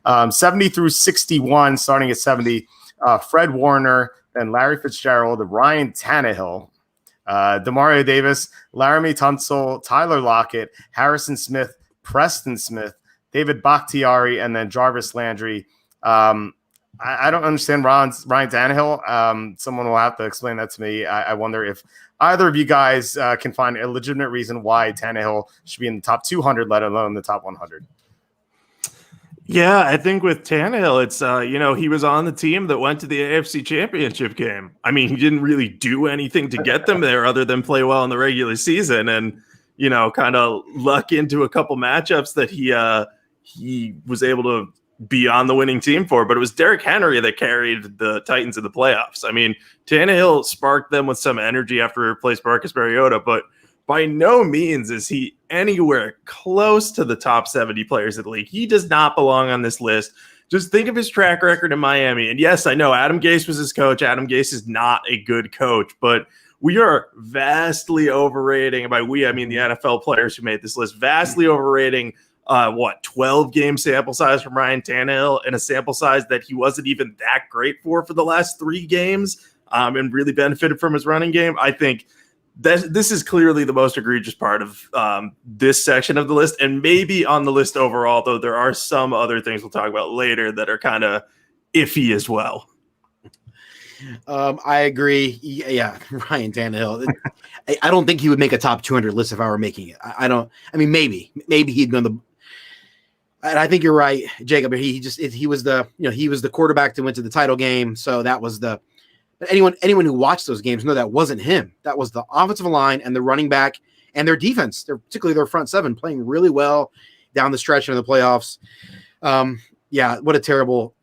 70 through 61, starting at 70. Fred Warner, then Larry Fitzgerald, Ryan Tannehill, Demario Davis, Laremy Tunsil, Tyler Lockett, Harrison Smith, Preston Smith, David Bakhtiari, and then Jarvis Landry. I don't understand Ryan Tannehill. Someone will have to explain that to me. I wonder if either of you guys can find a legitimate reason why Tannehill should be in the top 200, let alone the top 100. Yeah, I think with Tannehill, it's, he was on the team that went to the AFC Championship game. I mean, he didn't really do anything to get them there other than play well in the regular season and, kind of luck into a couple matchups that he was able to be on the winning team for. But it was Derrick Henry that carried the Titans in the playoffs. I mean, Tannehill sparked them with some energy after he replaced Marcus Mariota, but by no means is he anywhere close to the top 70 players of the league. He does not belong on this list. Just think of his track record in Miami. And yes, I know Adam Gase was his coach. Adam Gase is not a good coach, but we are vastly overrating, and by we, I mean the NFL players who made this list, vastly overrating 12-game sample size from Ryan Tannehill and a sample size that he wasn't even that great for the last 3 games and really benefited from his running game. I think this is clearly the most egregious part of this section of the list, and maybe on the list overall, though there are some other things we'll talk about later that are kind of iffy as well. I agree. Yeah, Ryan Tannehill. I don't think he would make a top 200 list if I were making it. I mean, maybe he'd been the. And I think you're right, Jacob. He was the quarterback that went to the title game, so that was the. Anyone who watched those games know that wasn't him. That was the offensive line and the running back and their defense. Particularly their front seven playing really well down the stretch in the playoffs. What a terrible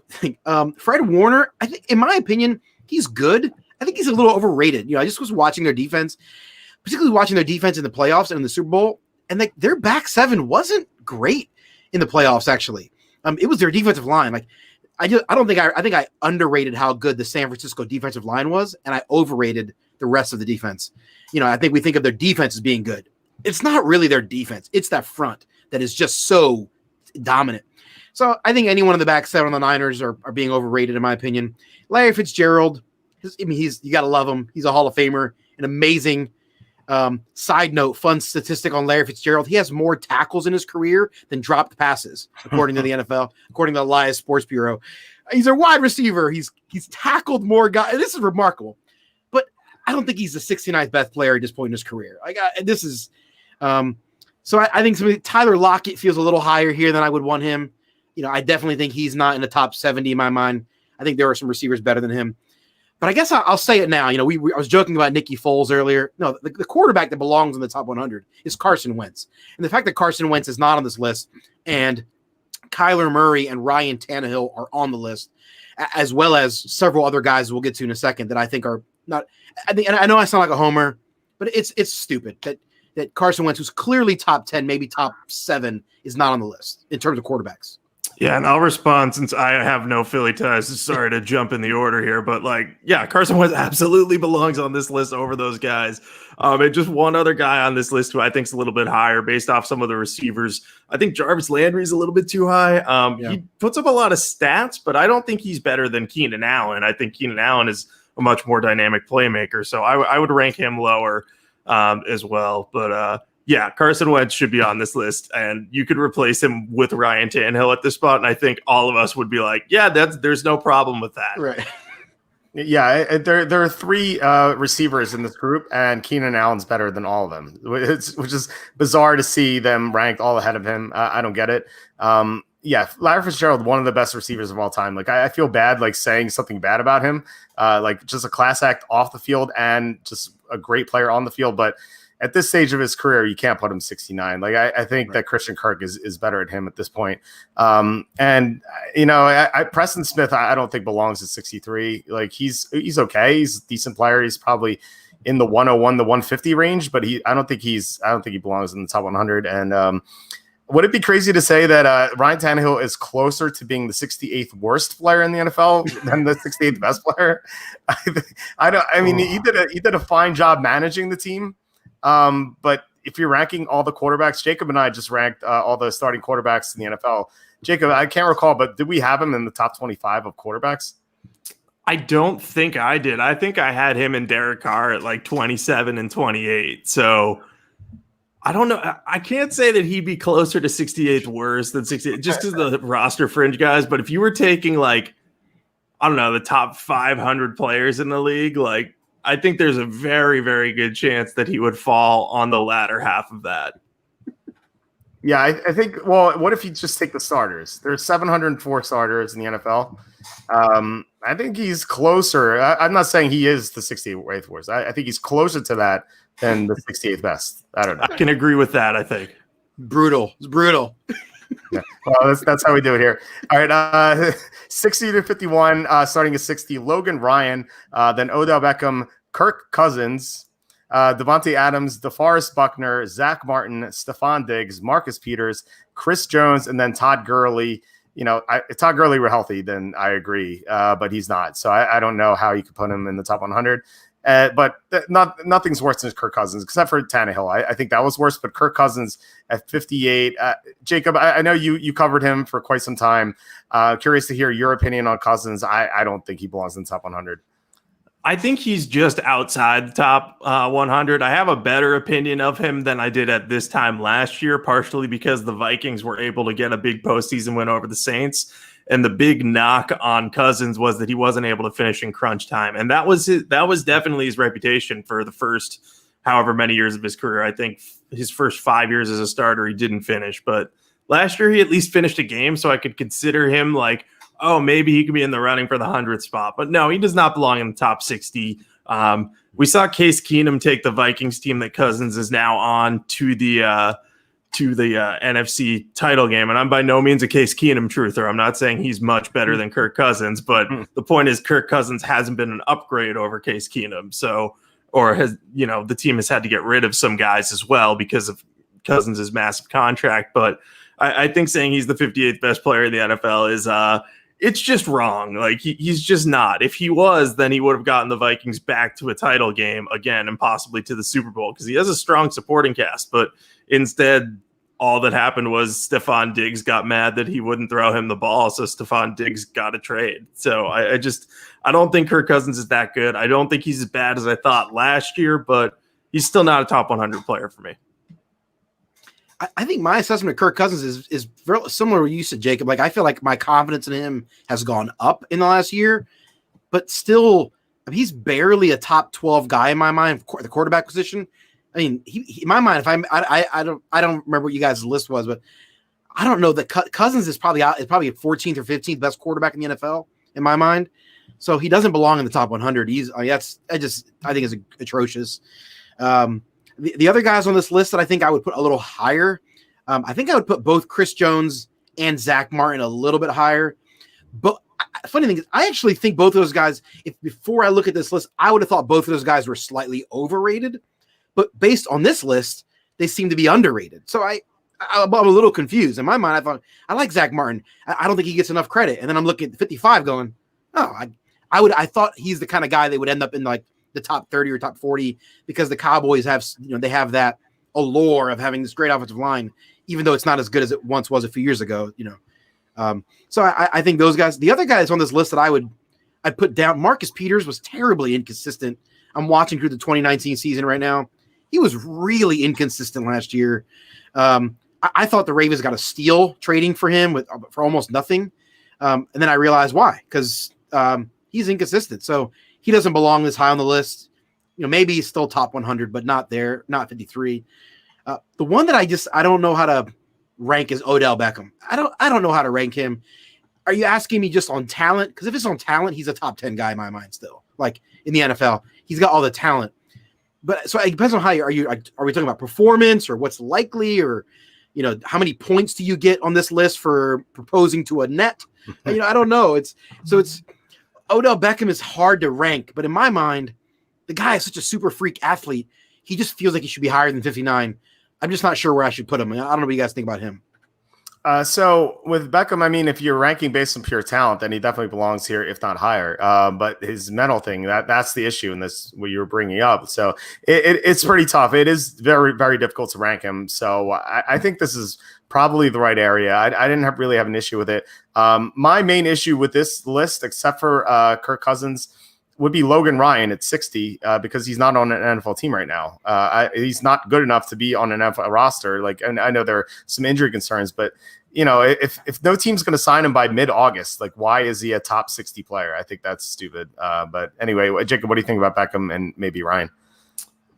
thing. Fred Warner, I think, in my opinion, he's good. I think he's a little overrated. I just was watching their defense, particularly watching their defense in the playoffs and in the Super Bowl, and their back seven wasn't great in the playoffs. Actually, it was their defensive line. I think I underrated how good the San Francisco defensive line was, and I overrated the rest of the defense. I think we think of their defense as being good. It's not really their defense. It's that front that is just so dominant. So I think anyone in the back seven on the Niners are being overrated, in my opinion. Larry Fitzgerald, you got to love him. He's a Hall of Famer, an amazing side note, fun statistic on Larry Fitzgerald. He has more tackles in his career than dropped passes, according to the NFL, according to the Elias Sports Bureau. He's a wide receiver. He's tackled more guys. This is remarkable. But I don't think he's the 69th best player at this point in his career. So I think Tyler Lockett feels a little higher here than I would want him. I definitely think he's not in the top 70 in my mind. I think there are some receivers better than him. But I guess I'll say it now. I was joking about Nicky Foles earlier. No, the quarterback that belongs in the top 100 is Carson Wentz. And the fact that Carson Wentz is not on this list and Kyler Murray and Ryan Tannehill are on the list, as well as several other guys we'll get to in a second that I think are not – and I know I sound like a homer, but it's stupid that Carson Wentz, who's clearly top 10, maybe top 7, is not on the list in terms of quarterbacks. Yeah, and I'll respond since I have no Philly ties. Sorry to jump in the order here, but Carson Wentz absolutely belongs on this list over those guys. And just one other guy on this list who I think is a little bit higher based off some of the receivers. I think Jarvis Landry is a little bit too high. He puts up a lot of stats, but I don't think he's better than Keenan Allen. I think Keenan Allen is a much more dynamic playmaker, so I would rank him lower as well. But Carson Wentz should be on this list, and you could replace him with Ryan Tannehill at this spot, and I think all of us would be like, there's no problem with that. Right. Yeah, there are 3 receivers in this group, and Keenan Allen's better than all of them, which is bizarre to see them ranked all ahead of him. I don't get it. Larry Fitzgerald, one of the best receivers of all time. I feel bad saying something bad about him. Just a class act off the field and just a great player on the field, but at this stage of his career, you can't put him 69. I think that Christian Kirk is better at him at this point. Preston Smith, I don't think belongs at 63. He's okay. He's a decent player. He's probably in the 101 to 150 range, but I don't think he belongs in the top 100. And would it be crazy to say that Ryan Tannehill is closer to being the 68th worst player in the NFL than the 68th best player? He did a fine job managing the team. But if you're ranking all the quarterbacks, Jacob and I just ranked all the starting quarterbacks in the NFL. Jacob, I can't recall, but did we have him in the top 25 of quarterbacks? I don't think I did. I think I had him and Derek Carr at like 27 and 28. So I don't know. I can't say that he'd be closer to 68th worse than 68 just because of the roster fringe guys. But if you were taking like, I don't know, the top 500 players in the league, like I think there's a very, very good chance that he would fall on the latter half of that. Yeah, I think, well, what if you just take the starters? There's 704 starters in the NFL. I think he's closer. I'm not saying he is the 68th worst. I think he's closer to that than the 68th best. I don't know. I can agree with that, I think. Brutal. It's brutal. Yeah. Well, that's how we do it here. All right, 60 to 51, starting at 60, Logan Ryan, then Odell Beckham, Kirk Cousins, Davante Adams, DeForest Buckner, Zack Martin, Stefon Diggs, Marcus Peters, Chris Jones, and then Todd Gurley. If Todd Gurley were healthy, then I agree, but he's not. So I don't know how you could put him in the top 100. But nothing's worse than Kirk Cousins, except for Tannehill. I think that was worse, but Kirk Cousins at 58. Jacob, I know you covered him for quite some time. Curious to hear your opinion on Cousins. I don't think he belongs in the top 100. I think he's just outside the top 100. I have a better opinion of him than I did at this time last year, partially because the Vikings were able to get a big postseason win over the Saints. And the big knock on Cousins was that he wasn't able to finish in crunch time. And that was definitely his reputation for the first however many years of his career. I think his first 5 years as a starter, he didn't finish. But last year, he at least finished a game, so I could consider him like, oh, maybe he could be in the running for the 100th spot. But no, he does not belong in the top 60. We saw Case Keenum take the Vikings team that Cousins is now on to the NFC title game. And I'm by no means a Case Keenum truther. I'm not saying he's much better than Kirk Cousins, but the point is Kirk Cousins hasn't been an upgrade over Case Keenum. So, or has, the team has had to get rid of some guys as well because of Cousins' massive contract. But I think saying he's the 58th best player in the NFL is, it's just wrong. Like he's just not. If he was, then he would have gotten the Vikings back to a title game again and possibly to the Super Bowl because he has a strong supporting cast. But instead, all that happened was Stefon Diggs got mad that he wouldn't throw him the ball, so Stefon Diggs got a trade. So I don't think Kirk Cousins is that good. I don't think he's as bad as I thought last year, but he's still not a top 100 player for me. I think my assessment of Kirk Cousins is very similar to what you said, Jacob. Like, I feel like my confidence in him has gone up in the last year, but still, he's barely a top 12 guy in my mind, the quarterback position. I mean, he in my mind, if I don't remember what you guys' list was, but I don't know that Cousins is probably a 14th or 15th best quarterback in the NFL in my mind. So he doesn't belong in the top 100. I think is atrocious. The other guys on this list that I think I would put a little higher, I think I would put both Chris Jones and Zack Martin a little bit higher. But funny thing is, I actually think both of those guys, before I look at this list, I would have thought both of those guys were slightly overrated. But based on this list, they seem to be underrated. So I'm a little confused. In my mind, I thought, I like Zack Martin. I don't think he gets enough credit. And then I'm looking at 55 going, oh, I thought he's the kind of guy that would end up in like the top 30 or top 40 because the Cowboys have, they have that allure of having this great offensive line, even though it's not as good as it once was a few years ago, So I think those guys, the other guys on this list that I'd put down, Marcus Peters was terribly inconsistent. I'm watching through the 2019 season right now. He was really inconsistent last year. I thought the Ravens got a steal trading for him for almost nothing. And then I realized why, because he's inconsistent. So he doesn't belong this high on the list. Maybe he's still top 100, but not there, not 53. The one that I don't know how to rank is Odell Beckham. I don't know how to rank him. Are you asking me just on talent? Because if it's on talent, he's a top 10 guy in my mind still. Like in the NFL, he's got all the talent. But so it depends on how are we talking about performance or what's likely or how many points do you get on this list for proposing to a net? I don't know. It's Odell Beckham is hard to rank, but in my mind, the guy is such a super freak athlete. He just feels like he should be higher than 59. I'm just not sure where I should put him. I don't know what you guys think about him. So with Beckham, I mean, if you're ranking based on pure talent, then he definitely belongs here, if not higher. But his mental thing, that's the issue in this, what you were bringing up. So it's pretty tough. It is very, very difficult to rank him. So I think this is probably the right area. I didn't really have an issue with it. My main issue with this list, except for Kirk Cousins, would be Logan Ryan at 60 because he's not on an NFL team right now. He's not good enough to be on an NFL roster. Like, and I know there are some injury concerns, but if no team's going to sign him by mid-August, like, why is he a top 60 player? I think that's stupid. But anyway, Jacob, what do you think about Beckham and maybe Ryan?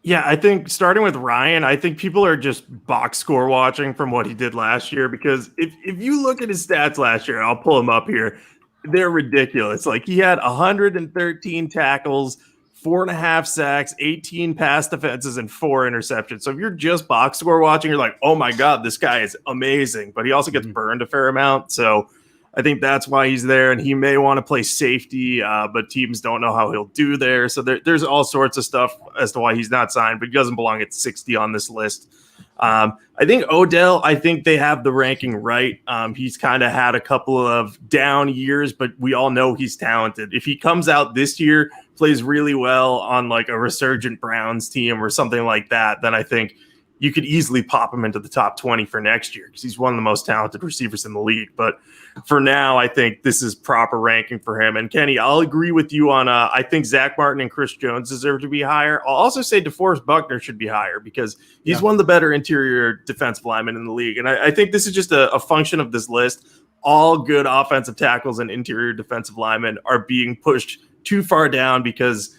Yeah, I think starting with Ryan, I think people are just box score watching from what he did last year, because if you look at his stats last year, I'll pull him up here. They're ridiculous. Like, he had 113 tackles, 4.5 sacks, 18 pass defenses, and 4 interceptions. So if you're just box score watching, you're like, oh my God, this guy is amazing. But he also gets burned a fair amount. So I think that's why he's there. And he may want to play safety, but teams don't know how he'll do there. So there's all sorts of stuff as to why he's not signed, but he doesn't belong at 60 on this list. I think Odell, I think they have the ranking right. He's kind of had a couple of down years, but we all know he's talented. If he comes out this year, plays really well on like a resurgent Browns team or something like that, then I think you could easily pop him into the top 20 for next year, because he's one of the most talented receivers in the league. But for now, I think this is proper ranking for him. And Kenny, I'll agree with you on, I think Zack Martin and Chris Jones deserve to be higher. I'll also say DeForest Buckner should be higher, because he's one of the better interior defensive linemen in the league. And I think this is just a function of this list. All good offensive tackles and interior defensive linemen are being pushed too far down, because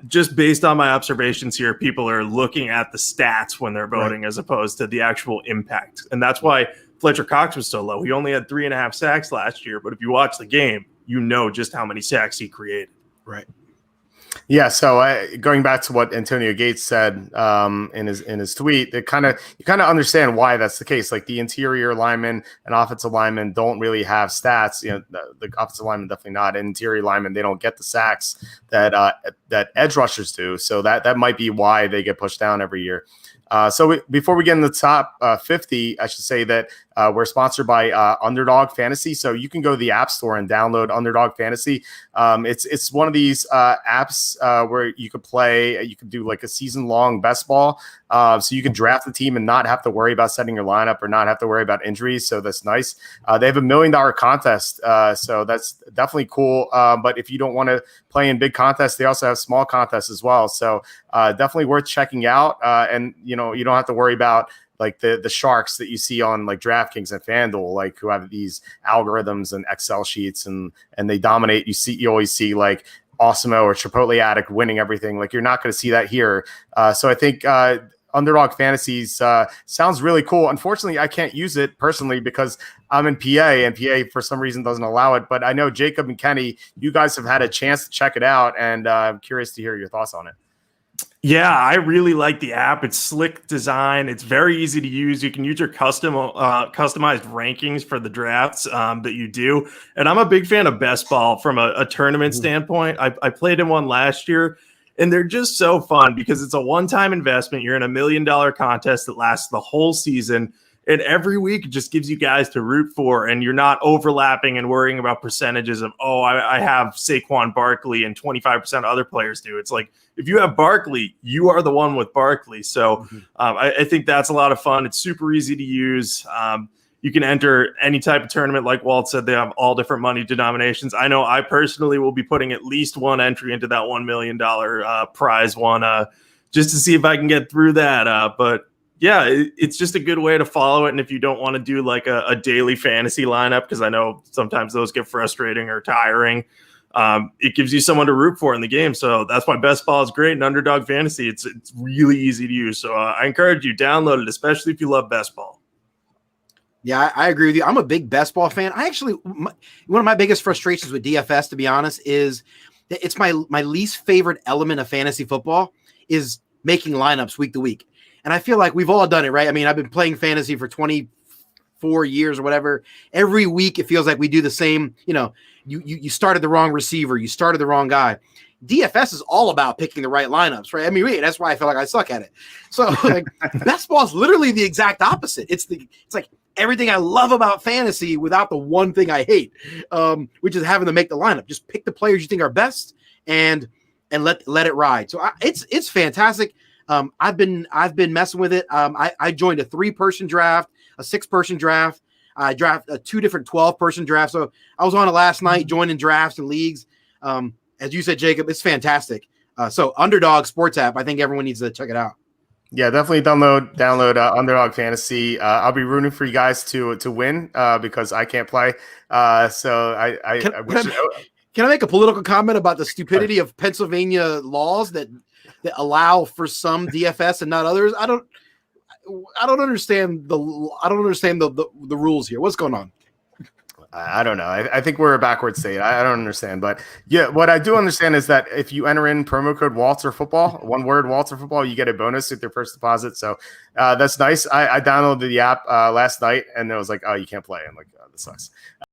just based on my observations here, people are looking at the stats when they're voting as opposed to the actual impact. And that's why Fletcher Cox was so low. He only had 3.5 sacks last year, but if you watch the game, you know just how many sacks he created. Right. Yeah. So going back to what Antonio Gates said in his tweet, you kind of understand why that's the case. Like, the interior linemen and offensive linemen don't really have stats. The offensive linemen definitely not. And interior linemen, they don't get the sacks that edge rushers do. So that might be why they get pushed down every year. Before we get in the top 50, I should say that we're sponsored by Underdog Fantasy. So you can go to the App Store and download Underdog Fantasy. It's one of these apps where you could play. You could do like a season-long best ball. So you can draft the team and not have to worry about setting your lineup or not have to worry about injuries. So that's nice. They have $1 million contest. So that's definitely cool. But if you don't want to play in big contests, they also have small contests as well. So definitely worth checking out. And you don't have to worry about like the sharks that you see on like DraftKings and FanDuel, like, who have these algorithms and Excel sheets and they dominate. You always see like Awesemo or Chipotle Addict winning everything. Like, you're not going to see that here. So I think Underdog Fantasies sounds really cool. Unfortunately, I can't use it personally because I'm in PA, and PA for some reason doesn't allow it. But I know Jacob and Kenny, you guys have had a chance to check it out, and I'm curious to hear your thoughts on it. Yeah, I really like the app. It's slick design. It's very easy to use. You can use your customized rankings for the drafts that you do. And I'm a big fan of Best Ball from a tournament standpoint. I played in one last year, and they're just so fun because it's a one-time investment. You're in $1 million contest that lasts the whole season. And every week it just gives you guys to root for, and you're not overlapping and worrying about percentages of, I have Saquon Barkley and 25% of other players do. It's like, if you have Barkley, you are the one with Barkley. So I think that's a lot of fun. It's super easy to use. You can enter any type of tournament. Like Walt said, they have all different money denominations. I know I personally will be putting at least one entry into that $1 million prize one just to see if I can get through that. But yeah, it's just a good way to follow it. And if you don't want to do like a daily fantasy lineup, because I know sometimes those get frustrating or tiring, it gives you someone to root for in the game. So that's why Best Ball is great. And Underdog Fantasy, it's really easy to use. So I encourage you, download it, especially if you love Best Ball. Yeah, I agree with you. I'm a big Best Ball fan. One of my biggest frustrations with DFS, to be honest, is that it's my least favorite element of fantasy football is making lineups week to week. And I feel like we've all done it, right? I mean, I've been playing fantasy for 24 years or whatever. Every week it feels like we do the same. You started the wrong receiver. You started the wrong guy. DFS is all about picking the right lineups, right? I mean, that's why I feel like I suck at it. So like Best Ball is literally the exact opposite. It's like everything I love about fantasy without the one thing I hate, which is having to make the lineup. Just pick the players you think are best and let it ride. So it's fantastic. I've been messing with it. I joined a 3-person draft, a 6-person draft. I draft 2 different 12-person drafts. So I was on it last night, joining drafts and leagues. As you said, Jacob, it's fantastic. So Underdog Sports app, I think everyone needs to check it out. Yeah, definitely download Underdog Fantasy. I'll be rooting for you guys to win because I can't play. So I wish. Can I make a political comment about the stupidity of Pennsylvania laws that allow for some DFS and not others? I don't understand the rules here. What's going on? I don't know. I think we're a backward state. I don't understand. But yeah, what I do understand is that if you enter in promo code Walter Football, one word Walter Football, you get a bonus with your first deposit. So that's nice. I downloaded the app last night and it was like, oh, you can't play. I'm like, oh, this sucks.